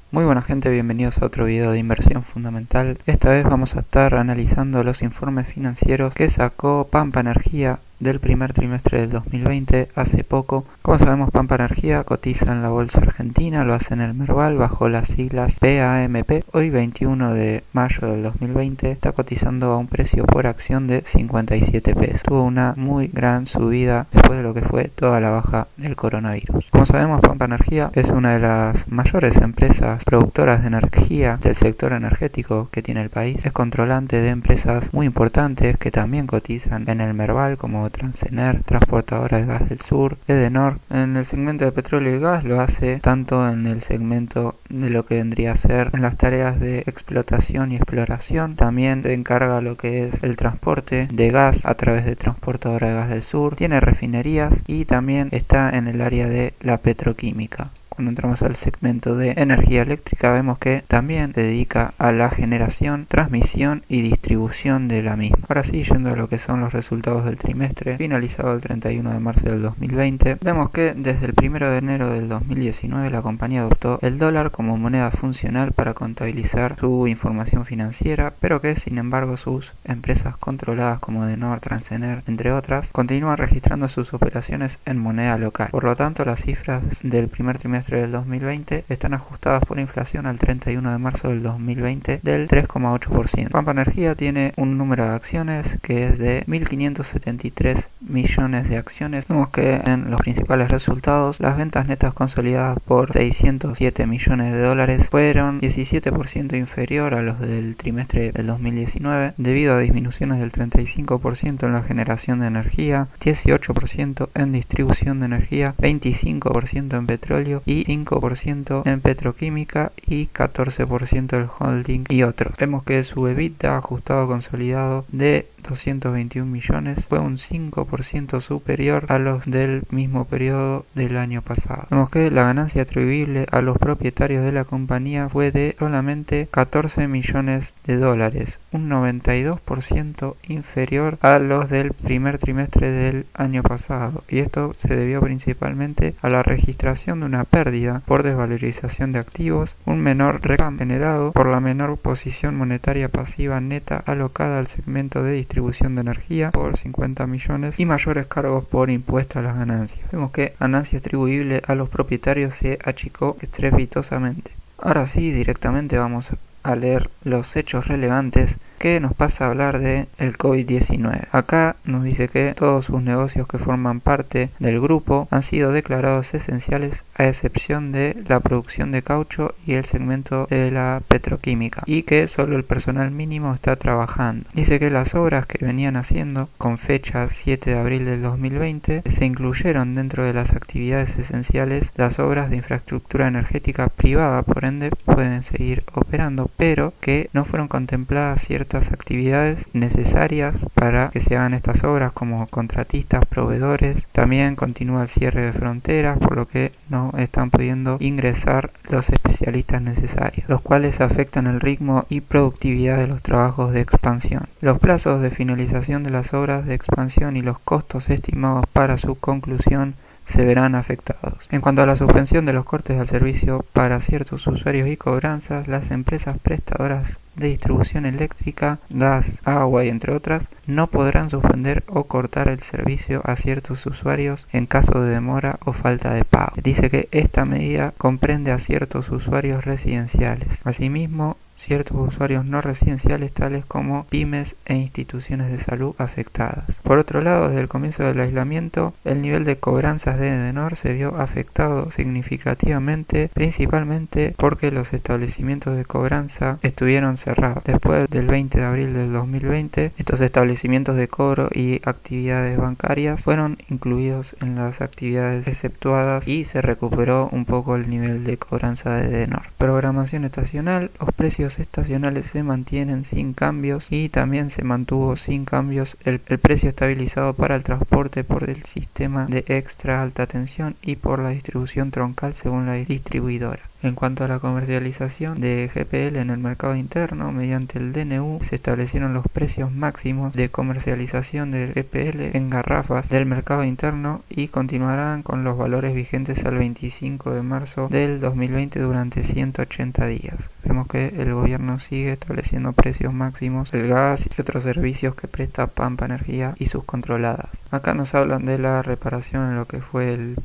Muy buena gente, bienvenidos a otro video de inversión fundamental. Esta vez vamos a estar analizando los informes financieros que sacó Pampa Energía del primer trimestre del 2020 hace poco. Como sabemos, Pampa Energía cotiza en la bolsa argentina, lo hace en el Merval bajo las siglas PAMP. Hoy 21 de mayo del 2020 está cotizando a un precio por acción de 57 pesos. Tuvo una muy gran subida después de lo que fue toda la baja del coronavirus. Como sabemos, Pampa Energía es una de las mayores empresas productoras de energía del sector energético que tiene el país. Es controlante de empresas muy importantes que también cotizan en el Merval como Transener, transportadora de gas del sur, Edenor. En el segmento de petróleo y gas lo hace tanto en el segmento de lo que vendría a ser en las tareas de explotación y exploración. También se encarga lo que es el transporte de gas a través de transportadora de gas del sur. Tiene refinerías y también está en el área de la petroquímica. Cuando entramos al segmento de energía eléctrica vemos que también se dedica a la generación, transmisión y distribución de la misma. Ahora sí, yendo a lo que son los resultados del trimestre finalizado el 31 de marzo del 2020, vemos que desde el 1 de enero del 2019 la compañía adoptó el dólar como moneda funcional para contabilizar su información financiera, pero que sin embargo sus empresas controladas como Edenor, Transener, entre otras, continúan registrando sus operaciones en moneda local. Por lo tanto, las cifras del primer trimestre del 2020 están ajustadas por inflación al 31 de marzo del 2020 del 3,8%. Pampa Energía tiene un número de acciones que es de 1.573 millones de acciones. Vemos que en los principales resultados las ventas netas consolidadas por 607 millones de dólares fueron 17% inferior a los del trimestre del 2019 debido a disminuciones del 35% en la generación de energía, 18% en distribución de energía, 25% en petróleo y 5% en petroquímica y 14% del holding y otros. Vemos que su EBITDA ajustado consolidado de 221 millones fue un 5% superior a los del mismo periodo del año pasado. Vemos que la ganancia atribuible a los propietarios de la compañía fue de solamente 14 millones de dólares, un 92% inferior a los del primer trimestre del año pasado, y esto se debió principalmente a la registración de una pérdida por desvalorización de activos, un menor recambio generado por la menor posición monetaria pasiva neta alocada al segmento de distribución de energía por 50 millones y mayores cargos por impuesto a las ganancias. Vemos que ganancia atribuible a los propietarios se achicó estrepitosamente. Ahora sí, directamente vamos a leer los hechos relevantes que nos pasa a hablar de el COVID-19. Acá nos dice que todos sus negocios que forman parte del grupo han sido declarados esenciales a excepción de la producción de caucho y el segmento de la petroquímica, y que solo el personal mínimo está trabajando. Dice que las obras que venían haciendo con fecha 7 de abril del 2020 se incluyeron dentro de las actividades esenciales. Las obras de infraestructura energética privada, por ende, pueden seguir operando, pero que no fueron contempladas ciertas actividades necesarias para que se hagan estas obras, como contratistas, proveedores. También continúa el cierre de fronteras, por lo que no están pudiendo ingresar los especialistas necesarios, los cuales afectan el ritmo y productividad de los trabajos de expansión. Los plazos de finalización de las obras de expansión y los costos estimados para su conclusión se verán afectados. En cuanto a la suspensión de los cortes al servicio para ciertos usuarios y cobranzas, las empresas prestadoras de distribución eléctrica, gas, agua y entre otras no podrán suspender o cortar el servicio a ciertos usuarios en caso de demora o falta de pago. Dice que esta medida comprende a ciertos usuarios residenciales. Asimismo, ciertos usuarios no residenciales tales como pymes e instituciones de salud afectadas. Por otro lado, desde el comienzo del aislamiento, el nivel de cobranzas de Edenor se vio afectado significativamente, principalmente porque los establecimientos de cobranza estuvieron cerrados. Después del 20 de abril del 2020, estos establecimientos de cobro y actividades bancarias fueron incluidos en las actividades exceptuadas y se recuperó un poco el nivel de cobranza de Edenor. Programación estacional: los precios precios estacionales se mantienen sin cambios y también se mantuvo sin cambios el precio estabilizado para el transporte por el sistema de extra alta tensión y por la distribución troncal según la distribuidora. En cuanto a la comercialización de GPL en el mercado interno, mediante el DNU se establecieron los precios máximos de comercialización del GPL en garrafas del mercado interno y continuarán con los valores vigentes al 25 de marzo del 2020 durante 180 días. Vemos que el gobierno sigue estableciendo precios máximos del gas y otros servicios que presta Pampa Energía y sus controladas. Acá nos hablan de la reparación en lo que fue el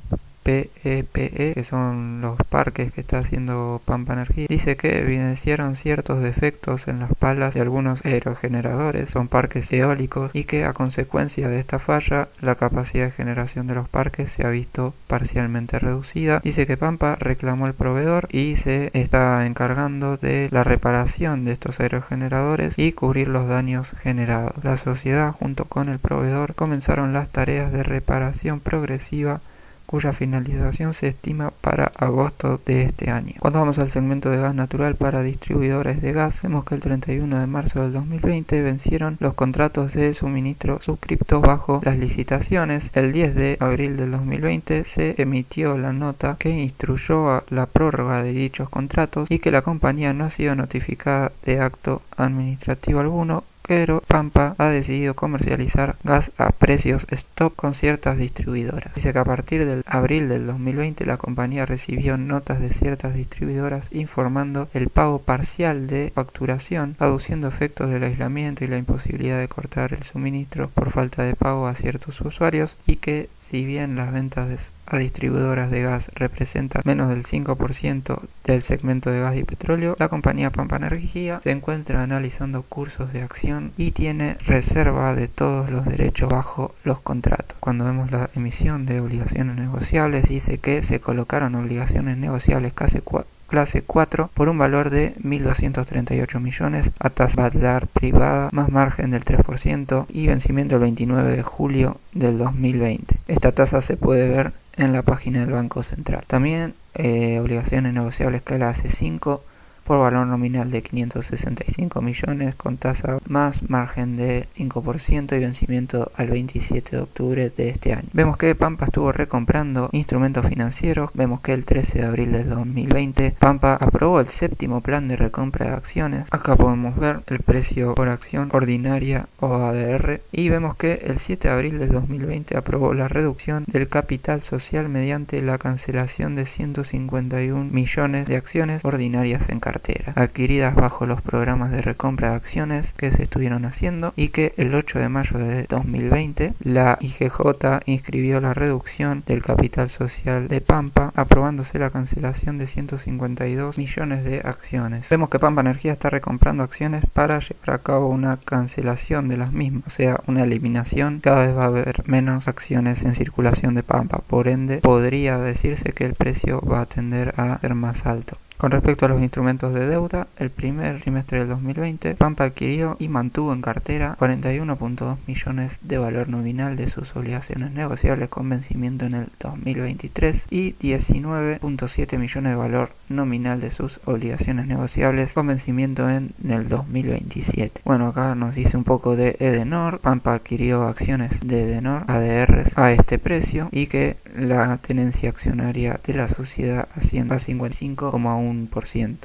PEPE, que son los parques que está haciendo Pampa Energía. Dice que evidenciaron ciertos defectos en las palas de algunos aerogeneradores, son parques eólicos, y que a consecuencia de esta falla la capacidad de generación de los parques se ha visto parcialmente reducida. Dice que Pampa reclamó al proveedor y se está encargando de la reparación de estos aerogeneradores y cubrir los daños generados. La sociedad junto con el proveedor comenzaron las tareas de reparación progresiva cuya finalización se estima para agosto de este año. Cuando vamos al segmento de gas natural para distribuidores de gas, vemos que el 31 de marzo del 2020 vencieron los contratos de suministro suscriptos bajo las licitaciones. El 10 de abril del 2020 se emitió la nota que instruyó a la prórroga de dichos contratos y que la compañía no ha sido notificada de acto administrativo alguno, pero Pampa ha decidido comercializar gas a precios stop con ciertas distribuidoras. Dice que a partir del abril del 2020 la compañía recibió notas de ciertas distribuidoras informando el pago parcial de facturación, aduciendo efectos del aislamiento y la imposibilidad de cortar el suministro por falta de pago a ciertos usuarios, y que si bien las ventas a distribuidoras de gas representan menos del 5% del segmento de gas y petróleo, la compañía Pampa Energía se encuentra analizando cursos de acción y tiene reserva de todos los derechos bajo los contratos. Cuando vemos la emisión de obligaciones negociables, dice que se colocaron obligaciones negociables clase 4 por un valor de 1.238 millones a tasa Badlar privada más margen del 3% y vencimiento el 29 de julio del 2020. Esta tasa se puede ver en la página del Banco Central. También obligaciones negociables clase 5 por valor nominal de 565 millones con tasa más margen de 5% y vencimiento al 27 de octubre de este año. Vemos que Pampa estuvo recomprando instrumentos financieros. Vemos que el 13 de abril del 2020 Pampa aprobó el séptimo plan de recompra de acciones. Acá podemos ver el precio por acción ordinaria o ADR, y vemos que el 7 de abril del 2020 aprobó la reducción del capital social mediante la cancelación de 151 millones de acciones ordinarias en cartera adquiridas bajo los programas de recompra de acciones que se estuvieron haciendo, y que el 8 de mayo de 2020 la IGJ inscribió la reducción del capital social de Pampa, aprobándose la cancelación de 152 millones de acciones. Vemos que Pampa Energía está recomprando acciones para llevar a cabo una cancelación de las mismas, o sea, una eliminación. Cada vez va a haber menos acciones en circulación de Pampa, por ende podría decirse que el precio va a tender a ser más alto. Con respecto a los instrumentos de deuda, el primer trimestre del 2020, Pampa adquirió y mantuvo en cartera 41.2 millones de valor nominal de sus obligaciones negociables con vencimiento en el 2023 y 19.7 millones de valor nominal de sus obligaciones negociables con vencimiento en el 2027. Bueno, acá nos dice un poco de Edenor. Pampa adquirió acciones de Edenor, ADRs, a este precio, y que la tenencia accionaria de la sociedad asciende a 55,1%.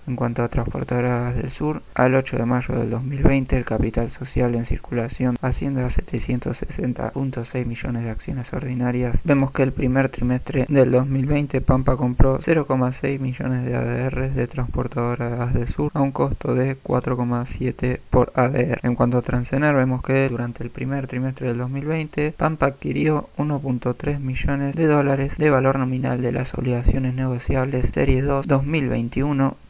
En cuanto a Transportadoras del Sur, al 8 de mayo del 2020 el capital social en circulación asciende a 760.6 millones de acciones ordinarias. Vemos que el primer trimestre del 2020 Pampa compró 0,6 millones de ADRs de Transportadoras del Sur a un costo de 4,7 por ADR. En cuanto a Transener, vemos que durante el primer trimestre del 2020 Pampa adquirió 1.3 millones de dólares de valor nominal de las obligaciones negociables Serie 2 2021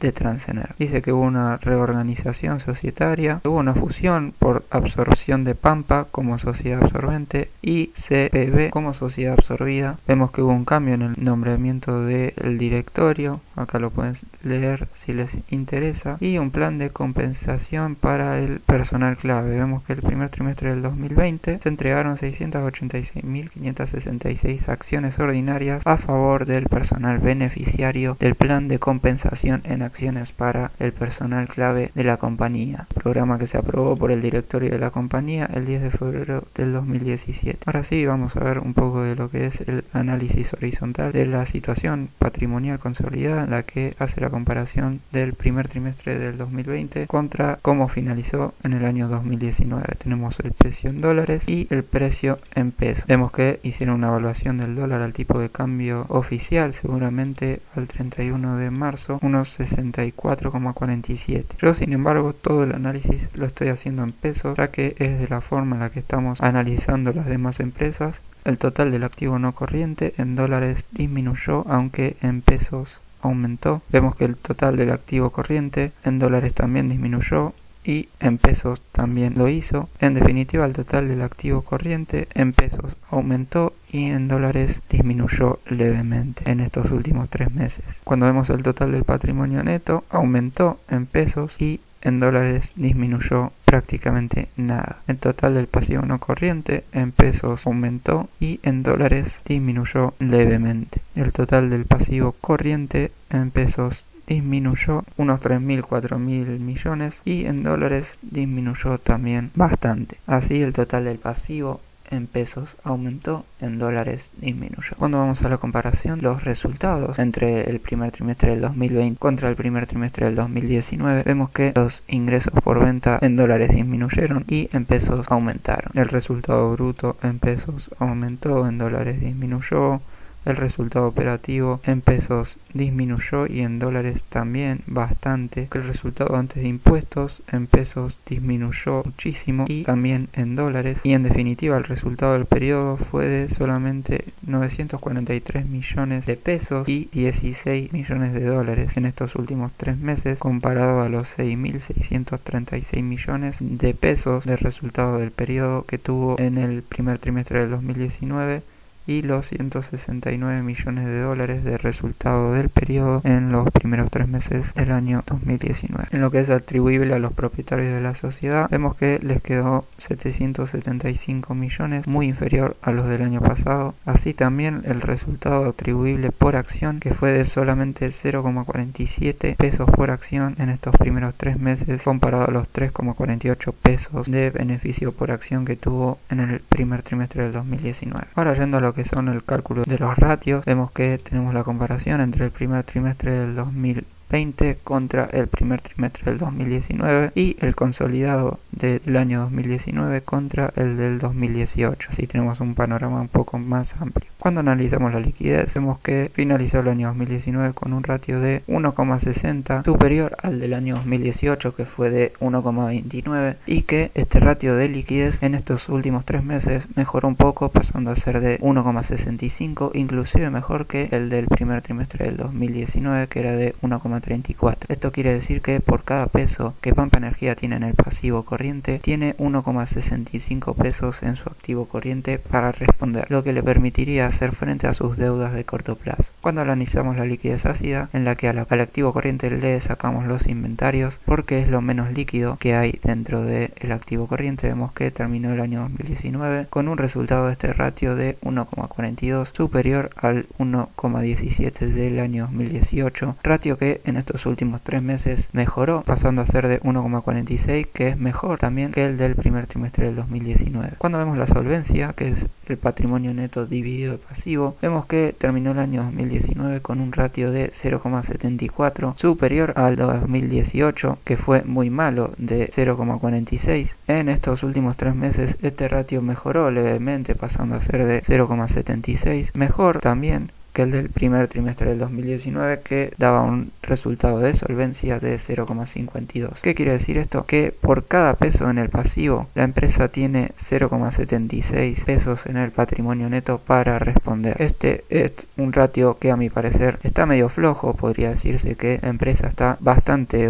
de Transener. Dice que hubo una reorganización societaria, hubo una fusión por absorción de Pampa como sociedad absorbente y CPB como sociedad absorbida. Vemos que hubo un cambio en el nombramiento del directorio, acá lo pueden leer si les interesa, y un plan de compensación para el personal clave. Vemos que el primer trimestre del 2020 se entregaron 686.566 acciones ordinarias a favor del personal beneficiario del plan de compensación en acciones para el personal clave de la compañía, programa que se aprobó por el directorio de la compañía el 10 de febrero del 2017. Ahora sí, vamos a ver un poco de lo que es el análisis horizontal de la situación patrimonial consolidada, en la que hace la comparación del primer trimestre del 2020 contra cómo finalizó en el año 2019. Tenemos el precio en dólares y el precio en pesos. Vemos que hicieron una evaluación del dólar al tipo de cambio oficial, seguramente al 31 de marzo, unos 64,47. Yo, sin embargo, todo el análisis lo estoy haciendo en pesos, ya que es de la forma en la que estamos analizando las demás empresas. El total del activo no corriente en dólares disminuyó, aunque en pesos aumentó. Vemos que el total del activo corriente en dólares también disminuyó y en pesos también lo hizo. En definitiva, el total del activo corriente en pesos aumentó y en dólares disminuyó levemente en estos últimos 3 meses. Cuando vemos el total del patrimonio neto, aumentó en pesos y en dólares disminuyó prácticamente nada. El total del pasivo no corriente en pesos aumentó y en dólares disminuyó levemente. El total del pasivo corriente en pesos disminuyó unos 3.000, 4.000 millones y en dólares disminuyó también bastante. Así, el total del pasivo en pesos aumentó, en dólares disminuyó. Cuando vamos a la comparación, los resultados entre el primer trimestre del 2020 contra el primer trimestre del 2019, vemos que los ingresos por venta en dólares disminuyeron y en pesos aumentaron. El resultado bruto en pesos aumentó, en dólares disminuyó. El resultado operativo en pesos disminuyó y en dólares también bastante. El resultado antes de impuestos en pesos disminuyó muchísimo y también en dólares. Y en definitiva, el resultado del periodo fue de solamente 943 millones de pesos y 16 millones de dólares en estos últimos 3 meses, comparado a los 6.636 millones de pesos de resultado del periodo que tuvo en el primer trimestre del 2019 y los 169 millones de dólares de resultado del periodo en los primeros 3 meses del año 2019. En lo que es atribuible a los propietarios de la sociedad, vemos que les quedó 775 millones, muy inferior a los del año pasado. Así también el resultado atribuible por acción, que fue de solamente 0,47 pesos por acción en estos primeros 3 meses, comparado a los 3,48 pesos de beneficio por acción que tuvo en el primer trimestre del 2019. Ahora, yendo a lo que son el cálculo de los ratios, vemos que tenemos la comparación entre el primer trimestre del 2020 contra el primer trimestre del 2019 y el consolidado del año 2019 contra el del 2018. Así tenemos un panorama un poco más amplio. Cuando analizamos la liquidez, vemos que finalizó el año 2019 con un ratio de 1,60, superior al del año 2018, que fue de 1,29, y que este ratio de liquidez en estos últimos 3 meses mejoró un poco, pasando a ser de 1,65, inclusive mejor que el del primer trimestre del 2019, que era de 1,34. Esto quiere decir que por cada peso que Pampa Energía tiene en el pasivo corriente, tiene 1,65 pesos en su activo corriente para responder, lo que le permitiría hacer frente a sus deudas de corto plazo. Cuando analizamos la liquidez ácida, en la que al activo corriente le sacamos los inventarios, porque es lo menos líquido que hay dentro del activo corriente, vemos que terminó el año 2019 con un resultado de este ratio de 1,42, superior al 1,17 del año 2018, ratio que en estos últimos 3 meses mejoró, pasando a ser de 1,46, que es mejor también que el del primer trimestre del 2019. Cuando vemos la solvencia, que es el patrimonio neto dividido el pasivo, vemos que terminó el año 2019 con un ratio de 0,74, superior al 2018, que fue muy malo, de 0,46. En estos últimos 3 meses este ratio mejoró levemente, pasando a ser de 0,76, mejor también que el del primer trimestre del 2019, que daba un resultado de solvencia de 0,52. ¿Qué quiere decir esto? Que por cada peso en el pasivo, la empresa tiene 0,76 pesos en el patrimonio neto para responder. Este es un ratio que a mi parecer está medio flojo. Podría decirse que la empresa está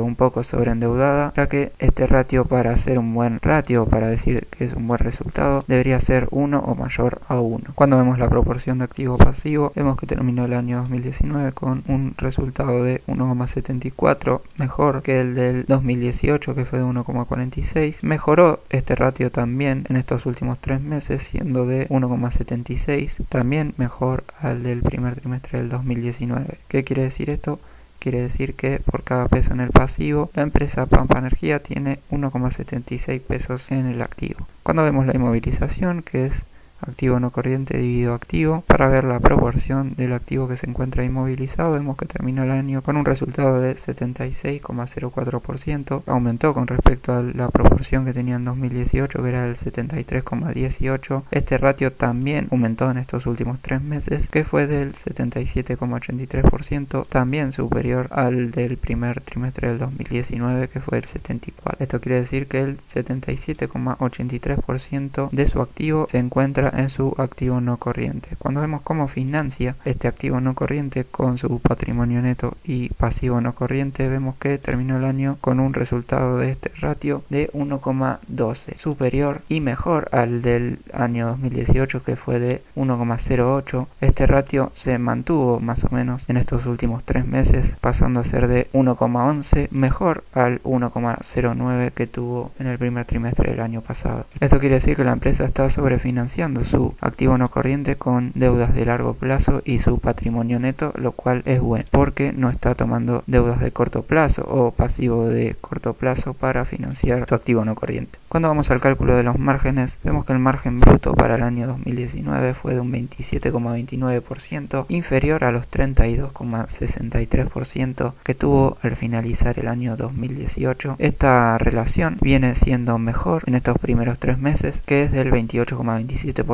un poco sobreendeudada, ya que este ratio, para ser un buen ratio, para decir que es un buen resultado, debería ser 1 o mayor a 1. Cuando vemos la proporción de activo pasivo, vemos que tenemos terminó el año 2019 con un resultado de 1,74, mejor que el del 2018 que fue de 1,46. Mejoró este ratio también en estos últimos 3 meses, siendo de 1,76, también mejor al del primer trimestre del 2019. ¿Qué quiere decir esto? Quiere decir que por cada peso en el pasivo, la empresa Pampa Energía tiene 1,76 pesos en el activo. Cuando vemos la inmovilización, que es activo no corriente dividido activo, para ver la proporción del activo que se encuentra inmovilizado, vemos que terminó el año con un resultado de 76,04%, aumentó con respecto a la proporción que tenía en 2018, que era del 73,18%. Este ratio también aumentó en estos últimos 3 meses, que fue del 77,83%, también superior al del primer trimestre del 2019, que fue el 74%. Esto quiere decir que el 77,83% de su activo se encuentra en su activo no corriente. Cuando vemos cómo financia este activo no corriente con su patrimonio neto y pasivo no corriente, vemos que terminó el año con un resultado de este ratio de 1,12, superior y mejor al del año 2018, que fue de 1,08. Este ratio se mantuvo más o menos en estos últimos 3 meses, pasando a ser de 1,11, mejor al 1,09 que tuvo en el primer trimestre del año pasado. Esto quiere decir que la empresa está sobrefinanciando su activo no corriente con deudas de largo plazo y su patrimonio neto, lo cual es bueno porque no está tomando deudas de corto plazo o pasivo de corto plazo para financiar su activo no corriente. Cuando vamos al cálculo de los márgenes, vemos que el margen bruto para el año 2019 fue de un 27,29%, inferior a los 32,63% que tuvo al finalizar el año 2018. Esta relación viene siendo mejor en estos primeros 3 meses, que es del 28,27%,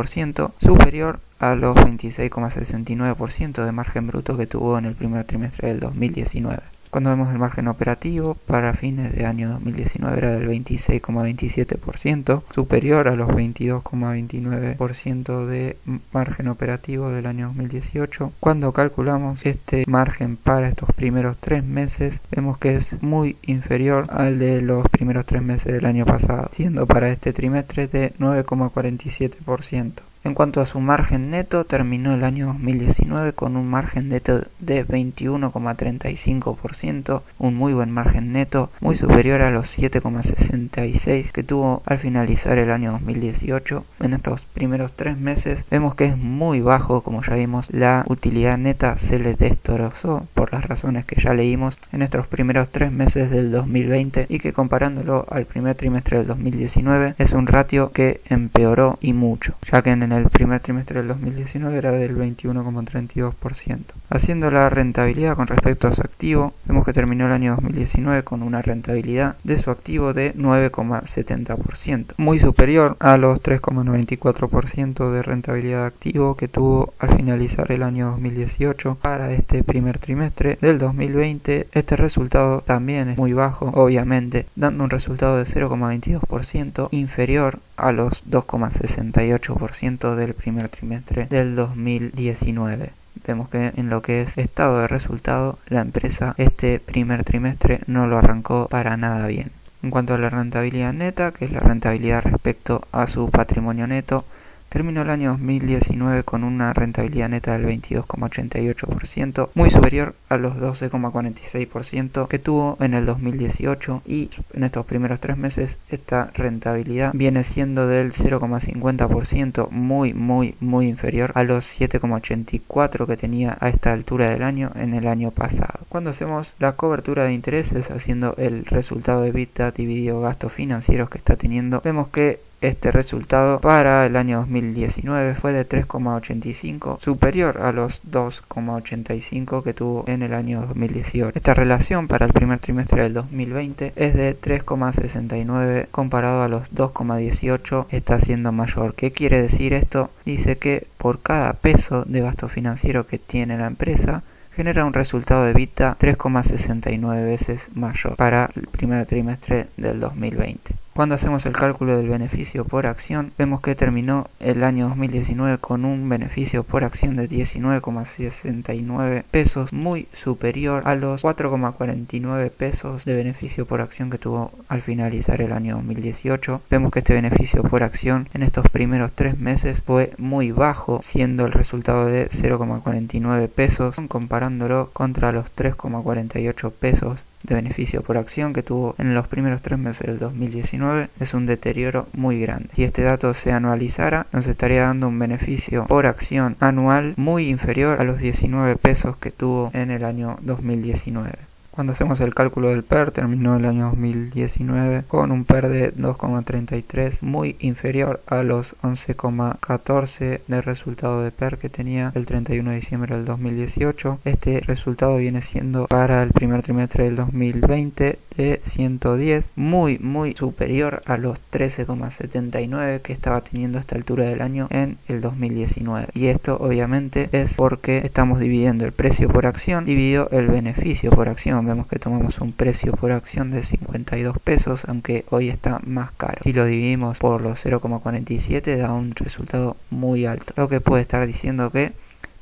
superior a los 26,69% de margen bruto que tuvo en el primer trimestre del 2019. Cuando vemos el margen operativo para fines de año 2019 era del 26,27%, superior a los 22,29% de margen operativo del año 2018. Cuando calculamos este margen para estos primeros 3 meses, vemos que es muy inferior al de los primeros 3 meses del año pasado, siendo para este trimestre de 9,47%. En cuanto a su margen neto, terminó el año 2019 con un margen neto de 21,35%, un muy buen margen neto, muy superior a los 7,66% que tuvo al finalizar el año 2018. En estos primeros 3 meses vemos que es muy bajo, como ya vimos, la utilidad neta se le destrozó por las razones que ya leímos en estos primeros 3 meses del 2020 y que comparándolo al primer trimestre del 2019 es un ratio que empeoró y mucho, ya que en el primer trimestre del 2019 era del 21,32%. Haciendo la rentabilidad con respecto a su activo, vemos que terminó el año 2019 con una rentabilidad de su activo de 9,70%, muy superior a los 3,94% de rentabilidad de activo que tuvo al finalizar el año 2018. Para este primer trimestre del 2020, este resultado también es muy bajo, obviamente, dando un resultado de 0,22%, inferior a los 2,68% del primer trimestre del 2019. Vemos que en lo que es estado de resultado, la empresa este primer trimestre no lo arrancó para nada bien. En cuanto a la rentabilidad neta, que es la rentabilidad respecto a su patrimonio neto, terminó el año 2019 con una rentabilidad neta del 22,88%, muy superior a los 12,46% que tuvo en el 2018, y en estos primeros 3 meses esta rentabilidad viene siendo del 0,50%, muy inferior a los 7,84% que tenía a esta altura del año en el año pasado. Cuando hacemos la cobertura de intereses haciendo el resultado de EBITDA dividido gastos financieros que está teniendo, vemos que este resultado para el año 2019 fue de 3,85, superior a los 2,85 que tuvo en el año 2018. Esta relación para el primer trimestre del 2020 es de 3,69 comparado a los 2,18, está siendo mayor. ¿Qué quiere decir esto? Dice que por cada peso de gasto financiero que tiene la empresa, genera un resultado de EBITDA 3,69 veces mayor para el primer trimestre del 2020. Cuando hacemos el cálculo del beneficio por acción, vemos que terminó el año 2019 con un beneficio por acción de 19,69 pesos, muy superior a los 4,49 pesos de beneficio por acción que tuvo al finalizar el año 2018. Vemos que este beneficio por acción en estos primeros 3 meses fue muy bajo, siendo el resultado de 0,49 pesos, comparándolo contra los 3,48 pesos de beneficio por acción que tuvo en los primeros 3 meses del 2019. Es un deterioro muy grande. Si este dato se anualizara, nos estaría dando un beneficio por acción anual muy inferior a los 19 pesos que tuvo en el año 2019. Cuando hacemos el cálculo del PER, terminó el año 2019 con un PER de 2,33, muy inferior a los 11,14 de resultado de PER que tenía el 31 de diciembre del 2018. Este resultado viene siendo para el primer trimestre del 2020 de 110, muy superior a los 13,79 que estaba teniendo a esta altura del año en el 2019. Y esto obviamente es porque estamos dividiendo el precio por acción dividido el beneficio por acción. Vemos que tomamos un precio por acción de 52 pesos, aunque hoy está más caro. Si lo dividimos por los 0,47 da un resultado muy alto, lo que puede estar diciendo que,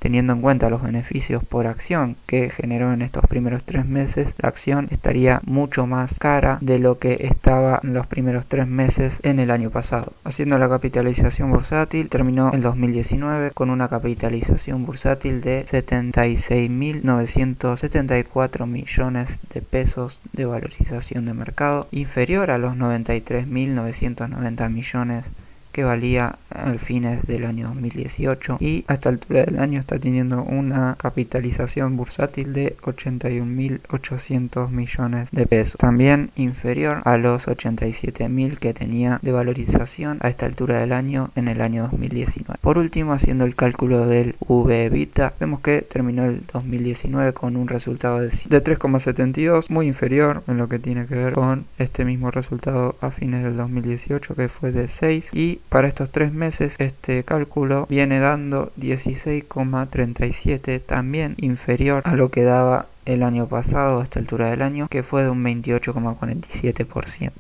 teniendo en cuenta los beneficios por acción que generó en estos primeros 3 meses, la acción estaría mucho más cara de lo que estaba en los primeros 3 meses en el año pasado. Haciendo la capitalización bursátil, terminó el 2019 con una capitalización bursátil de 76.974 millones de pesos de valorización de mercado, inferior a los 93.990 millones que valía al fines del año 2018, y a esta altura del año está teniendo una capitalización bursátil de 81.800 millones de pesos, también inferior a los 87.000 que tenía de valorización a esta altura del año en el año 2019. Por último, haciendo el cálculo del V/EBITDA, vemos que terminó el 2019 con un resultado de 3,72, muy inferior en lo que tiene que ver con este mismo resultado a fines del 2018, que fue de 6, y para estos 3 meses este cálculo viene dando 16,37, también inferior a lo que daba el año pasado a esta altura del año, que fue de un 28,47%.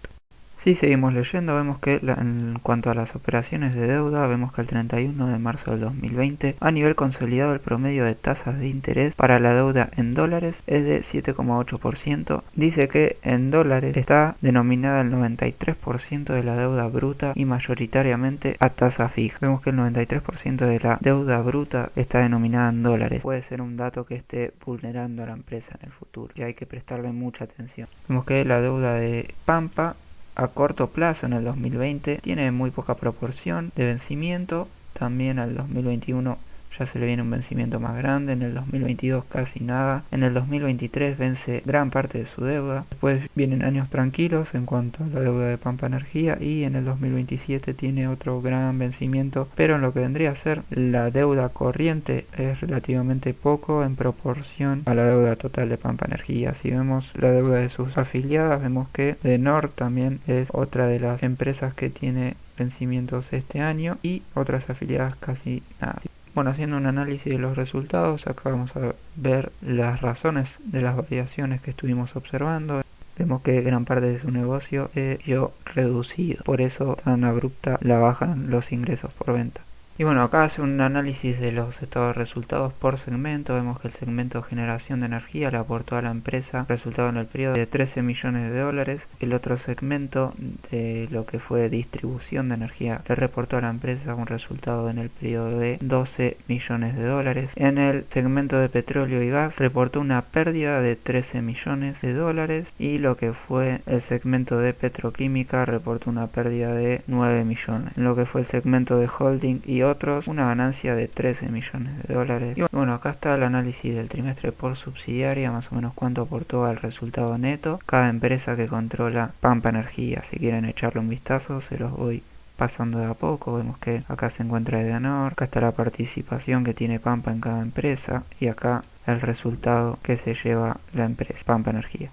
Si seguimos leyendo, vemos que en cuanto a las operaciones de deuda, vemos que el 31 de marzo del 2020, a nivel consolidado, el promedio de tasas de interés para la deuda en dólares es de 7,8%. Dice que en dólares está denominada el 93% de la deuda bruta y mayoritariamente a tasa fija. Vemos que el 93% de la deuda bruta está denominada en dólares. Puede ser un dato que esté vulnerando a la empresa en el futuro y hay que prestarle mucha atención. Vemos que la deuda de Pampa a corto plazo en el 2020 tiene muy poca proporción de vencimiento. También al 2021 ya se le viene un vencimiento más grande, en el 2022 casi nada, en el 2023 vence gran parte de su deuda, después vienen años tranquilos en cuanto a la deuda de Pampa Energía, y en el 2027 tiene otro gran vencimiento, pero en lo que vendría a ser la deuda corriente es relativamente poco en proporción a la deuda total de Pampa Energía. Si vemos la deuda de sus afiliadas, vemos que Denor también es otra de las empresas que tiene vencimientos este año, y otras afiliadas casi nada. Bueno, haciendo un análisis de los resultados, acá vamos a ver las razones de las variaciones que estuvimos observando. Vemos que gran parte de su negocio se vio reducido, por eso tan abrupta la baja en los ingresos por venta. Y bueno, acá hace un análisis de los estados de resultados por segmento. Vemos que el segmento de generación de energía le aportó a la empresa resultado en el periodo de 13 millones de dólares. El otro segmento de lo que fue distribución de energía le reportó a la empresa un resultado en el periodo de 12 millones de dólares. En el segmento de petróleo y gas reportó una pérdida de 13 millones de dólares, y lo que fue el segmento de petroquímica reportó una pérdida de 9 millones. En lo que fue el segmento de holding y otros, una ganancia de 13 millones de dólares. Y bueno, acá está el análisis del trimestre por subsidiaria, más o menos cuánto aportó al resultado neto cada empresa que controla Pampa Energía. Si quieren echarle un vistazo, se los voy pasando de a poco. Vemos que acá se encuentra Edenor, acá está la participación que tiene Pampa en cada empresa, y acá el resultado que se lleva la empresa Pampa Energía.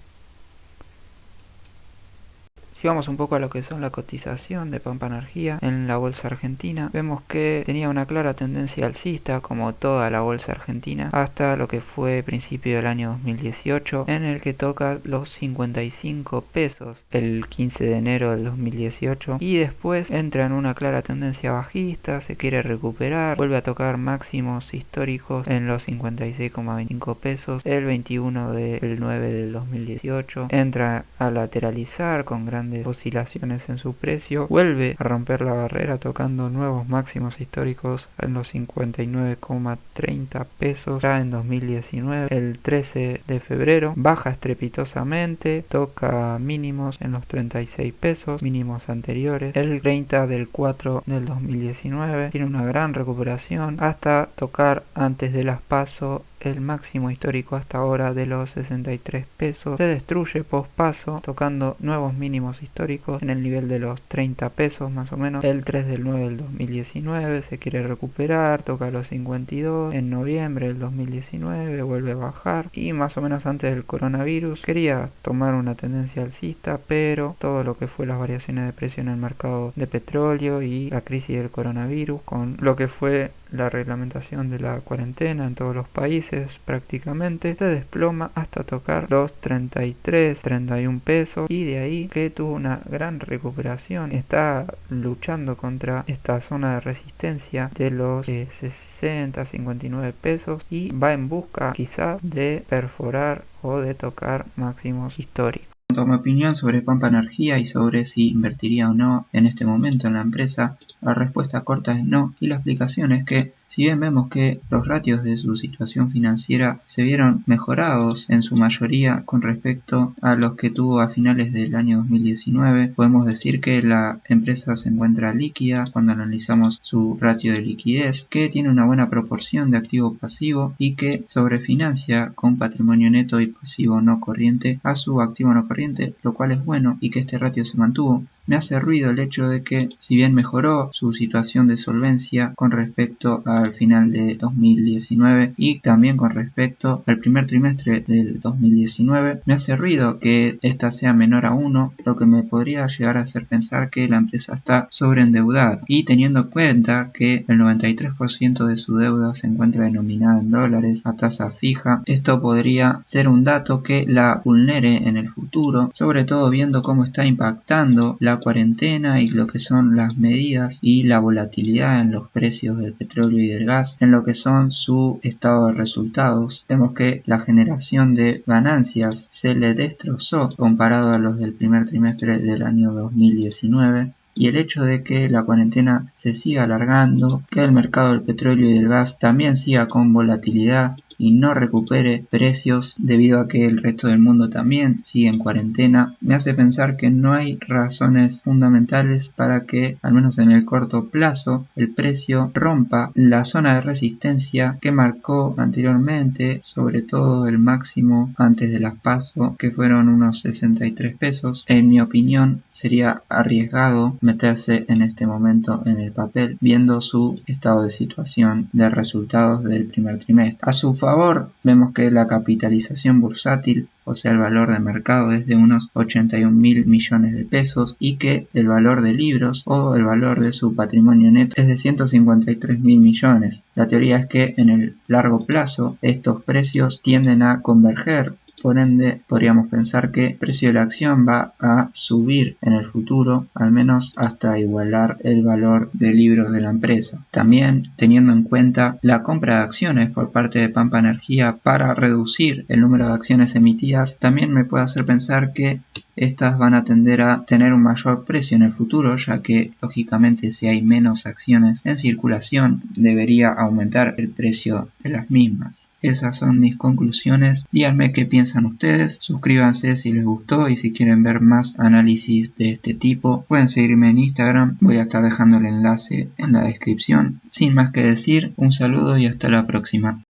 Si vamos un poco a lo que son la cotización de Pampa Energía en la bolsa argentina, vemos que tenía una clara tendencia alcista, como toda la bolsa argentina, hasta lo que fue principio del año 2018, en el que toca los 55 pesos el 15 de enero del 2018, y después entra en una clara tendencia bajista, se quiere recuperar, vuelve a tocar máximos históricos en los 56,25 pesos el 21 del 9 del 2018, entra a lateralizar con grandes oscilaciones en su precio, vuelve a romper la barrera tocando nuevos máximos históricos en los 59,30 pesos ya en 2019. El 13 de febrero baja estrepitosamente, toca mínimos en los 36 pesos, mínimos anteriores. El 30 del 4 del 2019 tiene una gran recuperación hasta tocar antes de las PASO el máximo histórico hasta ahora de los 63 pesos. Se destruye post paso tocando nuevos mínimos históricos en el nivel de los 30 pesos más o menos. El 3 del 9 del 2019 se quiere recuperar, toca los 52. En noviembre del 2019 vuelve a bajar, y más o menos antes del coronavirus quería tomar una tendencia alcista, pero todo lo que fue las variaciones de precio en el mercado de petróleo y la crisis del coronavirus, con lo que fue la reglamentación de la cuarentena en todos los países prácticamente, se desploma hasta tocar los 31 pesos, y de ahí que tuvo una gran recuperación. Está luchando contra esta zona de resistencia de los 59 pesos y va en busca quizás de perforar o de tocar máximos históricos. En cuanto a mi opinión sobre Pampa Energía y sobre si invertiría o no en este momento en la empresa, la respuesta corta es no, y la explicación es que si bien vemos que los ratios de su situación financiera se vieron mejorados en su mayoría con respecto a los que tuvo a finales del año 2019, podemos decir que la empresa se encuentra líquida cuando analizamos su ratio de liquidez, que tiene una buena proporción de activo pasivo y que sobrefinancia con patrimonio neto y pasivo no corriente a su activo no corriente, lo cual es bueno, y que este ratio se mantuvo. Me hace ruido el hecho de que, si bien mejoró su situación de solvencia con respecto al final de 2019 y también con respecto al primer trimestre del 2019, me hace ruido que esta sea menor a 1, lo que me podría llegar a hacer pensar que la empresa está sobreendeudada. Y teniendo en cuenta que el 93% de su deuda se encuentra denominada en dólares a tasa fija, esto podría ser un dato que la vulnere en el futuro, sobre todo viendo cómo está impactando la cuarentena y lo que son las medidas y la volatilidad en los precios del petróleo y del gas en lo que son su estado de resultados. Vemos que la generación de ganancias se le destrozó comparado a los del primer trimestre del año 2019. Y el hecho de que la cuarentena se siga alargando, que el mercado del petróleo y del gas también siga con volatilidad y no recupere precios debido a que el resto del mundo también sigue en cuarentena, me hace pensar que no hay razones fundamentales para que, al menos en el corto plazo, el precio rompa la zona de resistencia que marcó anteriormente, sobre todo el máximo antes de las PASO, que fueron unos 63 pesos. En mi opinión, sería arriesgado meterse en este momento en el papel, viendo su estado de situación de resultados del primer trimestre. A su favor, vemos que la capitalización bursátil, o sea el valor de mercado, es de unos 81.000 millones de pesos, y que el valor de libros o el valor de su patrimonio neto es de 153.000 millones. La teoría es que en el largo plazo estos precios tienden a converger. Por ende, podríamos pensar que el precio de la acción va a subir en el futuro, al menos hasta igualar el valor de libros de la empresa. También, teniendo en cuenta la compra de acciones por parte de Pampa Energía para reducir el número de acciones emitidas, también me puede hacer pensar que estas van a tender a tener un mayor precio en el futuro, ya que, lógicamente, si hay menos acciones en circulación, debería aumentar el precio de las mismas. Esas son mis conclusiones. Díganme qué piensan ustedes, suscríbanse si les gustó, y si quieren ver más análisis de este tipo, pueden seguirme en Instagram, voy a estar dejando el enlace en la descripción. Sin más que decir, un saludo y hasta la próxima.